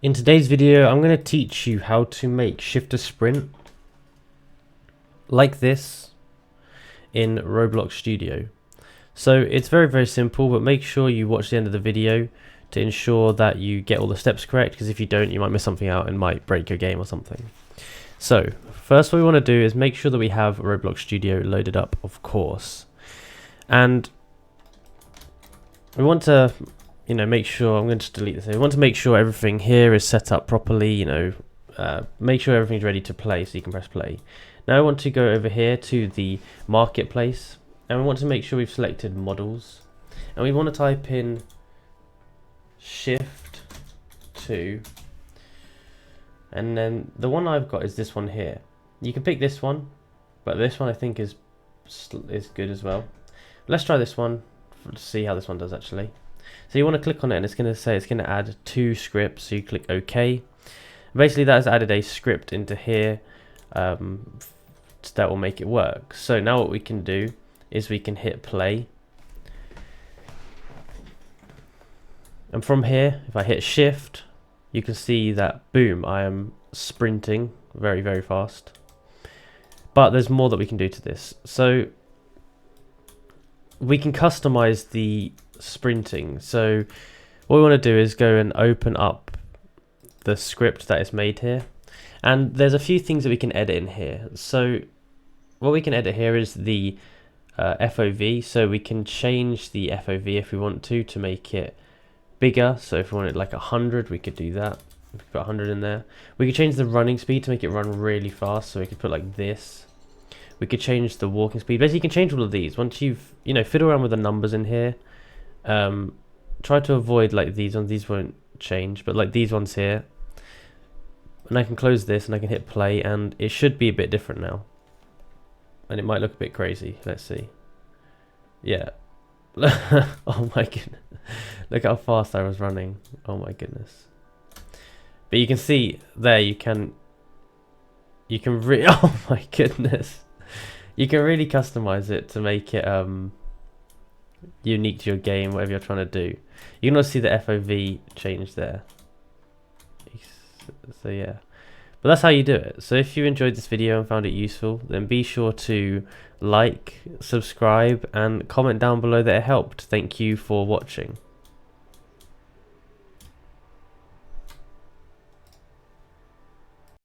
In today's video, I'm going to teach you how to make shifter sprint like this in Roblox Studio. So it's very simple, but make sure you watch the end of the video to ensure that you get all the steps correct, because if you don't, you might miss something out and might break your game or something. So first, what we want to do is make sure that we have Roblox Studio loaded up, of course, and we want to make sure, I'm going to just delete this. We want to make sure everything here is set up properly, make sure everything's ready to play so you can press play. Now I want to go over here to the marketplace, and we want to make sure we've selected models, and we want to type in shift 2, and then the one I've got is this one here. You can pick this one, but this one I think is good as well. Let's try this one to see how this one does actually. So you want to click on it, and it's going to say it's going to add 2 scripts, so you click OK. Basically that has added a script into here that will make it work. So now what we can do is we can hit play, and from here if I hit shift, you can see that boom, I am sprinting very fast. But there's more that we can do to this. So we can customize the sprinting. So what we want to do is go and open up the script that is made here, and there's a few things that we can edit in here. So what we can edit here is the FOV. So we can change the FOV if we want to make it bigger. So if we wanted like 100, we could do that. We could put 100 in there. We could change the running speed to make it run really fast, so we could put like this. We could change the walking speed. Basically you can change all of these once you've fiddle around with the numbers in here. Try to avoid like these ones. These won't change, but like these ones here. And I can close this and I can hit play, and it should be a bit different now, and it might look a bit crazy. Let's see. Yeah. Oh my goodness, look how fast I was running. Oh my goodness. But you can see there, you can oh my goodness, you can really customize it to make it unique to your game, whatever you're trying to do. You can also see the FOV change there. So yeah, but that's how you do it. So if you enjoyed this video and found it useful, then be sure to like, subscribe, and comment down below that it helped. Thank you for watching.